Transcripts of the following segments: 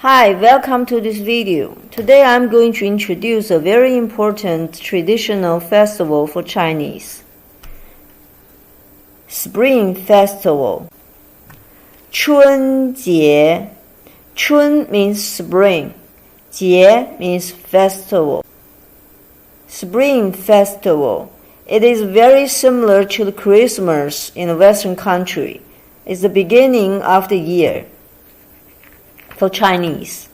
Hi, welcome to this video. Today I'm going to introduce a very important traditional festival for Chinese. Spring Festival. Chun 节. Chun means spring. 节 means festival. Spring Festival. It is very similar to the Christmas in a Western country. It's the beginning of the year for Chinese.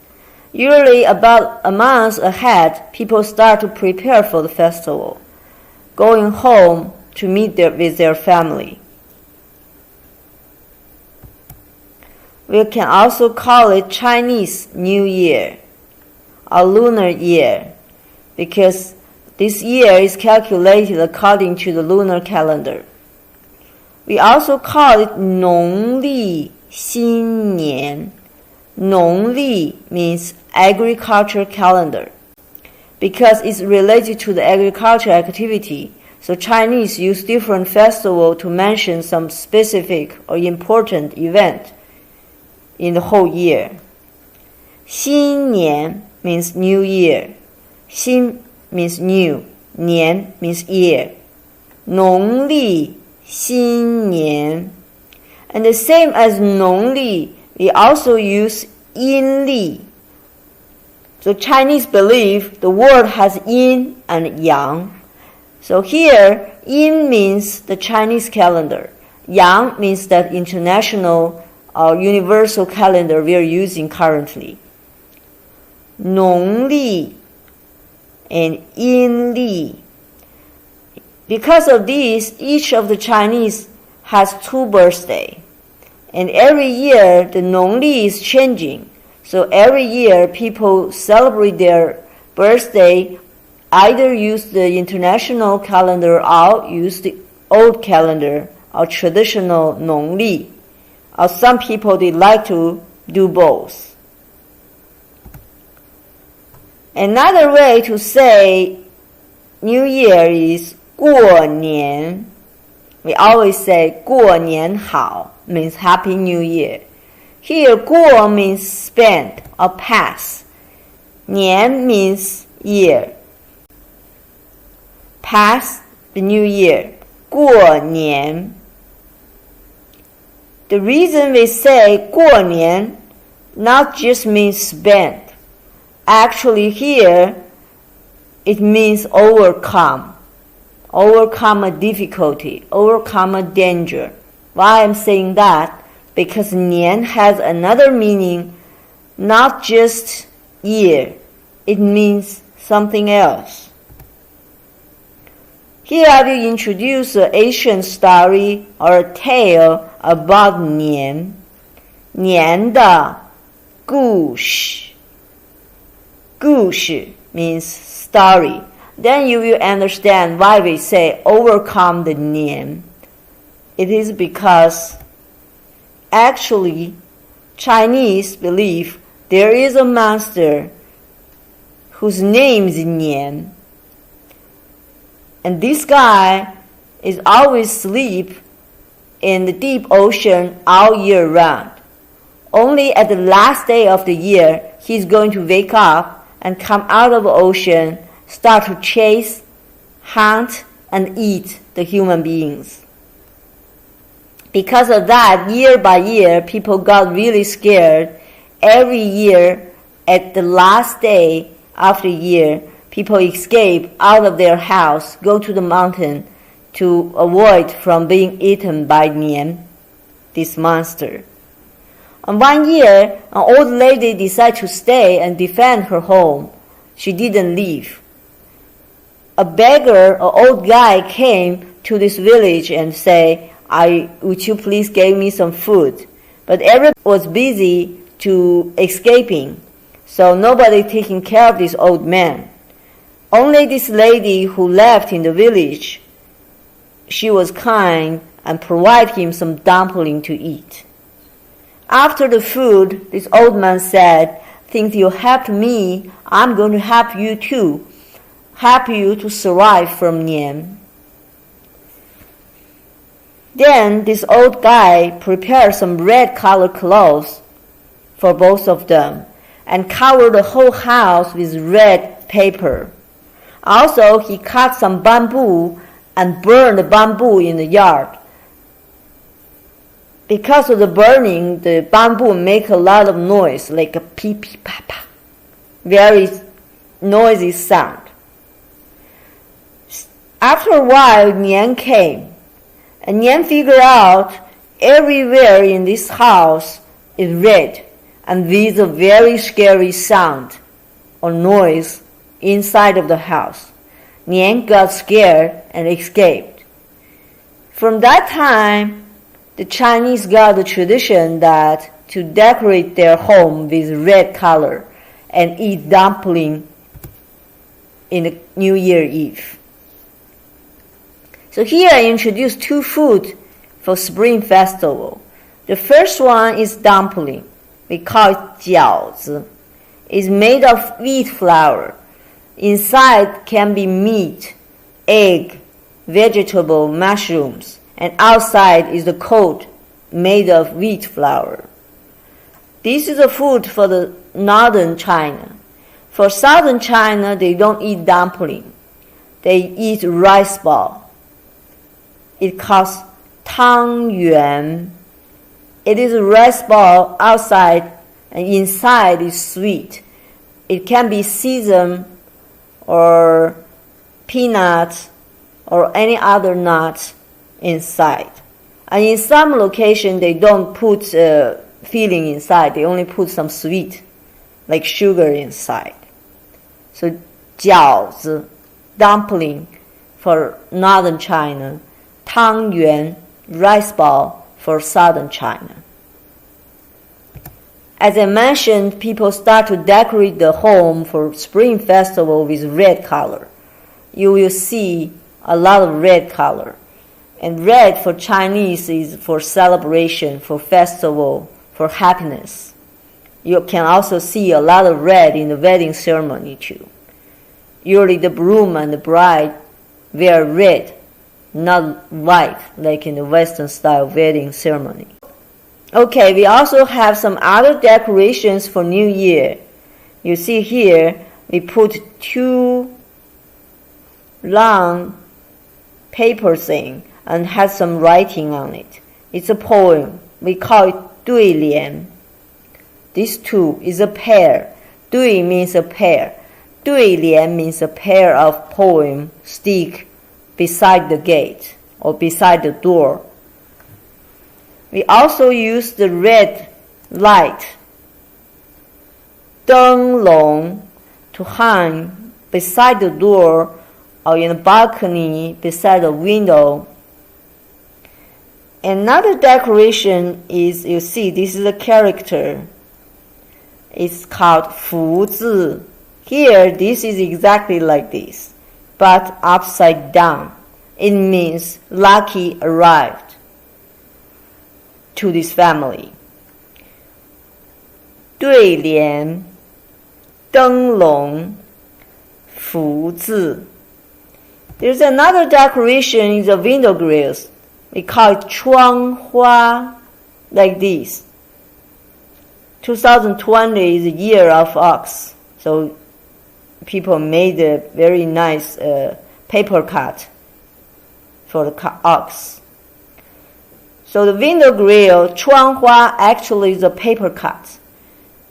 Usually about a month ahead, people start to prepare for the festival, going home to meet with their family. We can also call it Chinese New Year or Lunar Year because this year is calculated according to the lunar calendar. We also call it 农历新年. 农历 means agriculture calendar because it's related to the agriculture activity. So Chinese use different festival to mention some specific or important event in the whole year. 新年 means new year. 新 means new. 年 means year. 农历新年. And the same as 农历, we also use 阴历. So Chinese believe the world has yin and yang. So here, yin means the Chinese calendar. Yang means that international or universal calendar we are using currently. 农历 and 阴历. Because of this, each of the Chinese has two birthdays. And every year, the 农历 is changing. So every year, people celebrate their birthday, either use the international calendar or use the old calendar or traditional 农历. Or some people, they like to do both. Another way to say New Year is 过年. We always say 过年好. Means Happy New Year. Here, 过 means spend or pass. 年 means year. Pass the new year. 过年. The reason we say 过年 not just means spend. Actually here, it means overcome. Overcome a difficulty. Overcome a danger. Why I'm saying that? Because 年 has another meaning, not just year. It means something else. Here I will introduce an ancient story or a tale about 年. 年的故事. 故事 means story. Then you will understand why we say overcome the 年. It is because actually Chinese believe there is a monster whose name is Nian. And this guy is always sleep in the deep ocean all year round. Only at the last day of the year, he's going to wake up and come out of the ocean, start to chase, hunt, and eat the human beings. Because of that, year by year, people got really scared. Every year, at the last day of the year, people escape out of their house, go to the mountain to avoid from being eaten by Nian, this monster. And one year, an old lady decided to stay and defend her home. She didn't leave. A beggar, an old guy, came to this village and said, would you please give me some food? But everybody was busy to escaping, so nobody taking care of this old man. Only this lady who left in the village, she was kind and provided him some dumpling to eat. After the food, this old man said, since you helped me, I'm going to help you too. Help you to survive from Nian. Then this old guy prepared some red-colored clothes for both of them. and covered the whole house with red paper. Also, he cut some bamboo and burned the bamboo in the yard. Because of the burning, the bamboo make a lot of noise, like a pee pee pa pa, very noisy sound. After a while, Nian came, and Nian figured out everywhere in this house is red, and with a very scary sound or noise inside of the house. Nian got scared and escaped. From that time, the Chinese got the tradition that to decorate their home with red color and eat dumpling in the New Year Eve. So here I introduce two food for Spring Festival. The first one is dumpling. We call it 饺子. It's made of wheat flour. Inside can be meat, egg, vegetable, mushrooms, and outside is the coat made of wheat flour. This is a food for the northern China. For southern China, they don't eat dumpling. They eat rice ball. It calls 汤圆. It is a rice ball outside and inside is sweet. It can be sesame or peanuts or any other nuts inside. And in some location, they don't put filling inside. They only put some sweet, like sugar inside. So 饺子, dumpling for northern China, 汤圆, rice ball for southern China. As I mentioned, people start to decorate the home for Spring Festival with red color. You will see a lot of red color. And red for Chinese is for celebration, for festival, for happiness. You can also see a lot of red in the wedding ceremony too. Usually the groom and the bride wear red, not white like in the Western style wedding ceremony. Okay, we also have some other decorations for New Year. You see here, we put two long paper thing and has some writing on it. It's a poem. We call it 对联. This two is a pair. 对 means a pair. 对联 means a pair of poem stick beside the gate or beside the door. We also use the red light, 灯笼, to hang beside the door or in the balcony beside the window. Another decoration is, you see, this is a character. It's called 福字. Here, this is exactly like this, but upside down. It means lucky arrived to this family. 对联, 灯笼, 福字. There's another decoration in the window grills. We call it 窗花, like this. 2020 is the year of ox, so people made a very nice paper cut for the ox. So the window grill, 窗花, actually is a paper cut.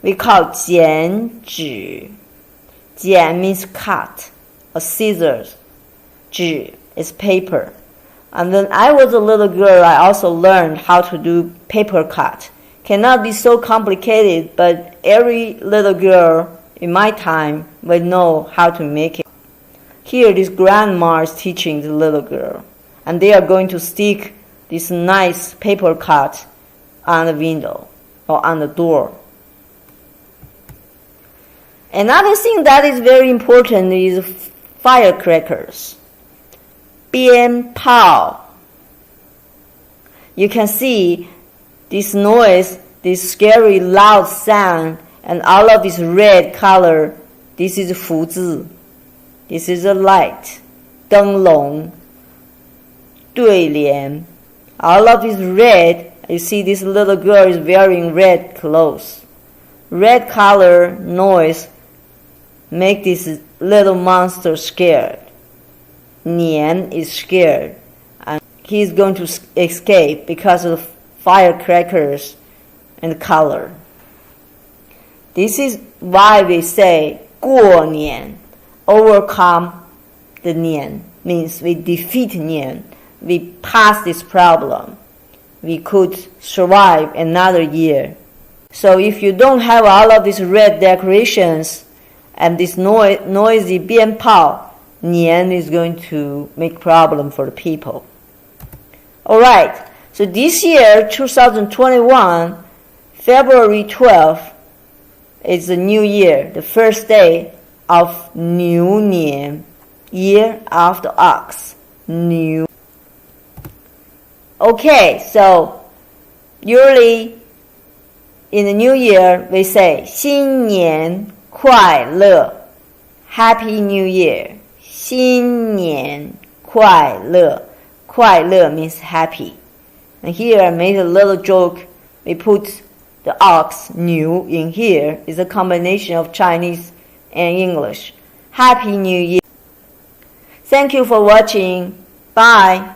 We call it 剪纸. 剪 means cut, or scissors. 纸 is paper. And when I was a little girl, I also learned how to do paper cut. Cannot be so complicated, but every little girl in my time will know how to make it. Here, this grandma is teaching the little girl, and they are going to stick this nice paper cut on the window or on the door. Another thing that is very important is firecrackers. 鞭炮. You can see this noise, this scary loud sound, and all of this red color. This is 福字. This is a light. 灯笼. 对联. All of this red. You see this little girl is wearing red clothes. red color noise make this little monster scared. Nian is scared, and he's going to escape because of the firecrackers and the color. This is why we say 过年, overcome the nian, means we defeat nian, we pass this problem, we could survive another year. So if you don't have all of these red decorations and this noisy 鞭炮, nian is going to make problem for the people. Alright, so this year, 2021, February 12th, is the new year, the first day of 牛年, year of the ox, 牛. Okay, so usually in the new year we say 新年快乐, Happy New Year. 新年快乐, 快乐 means happy. And here I made a little joke. We put the ox 牛 in here is a combination of Chinese and English. Happy New Year. Thank you for watching. Bye.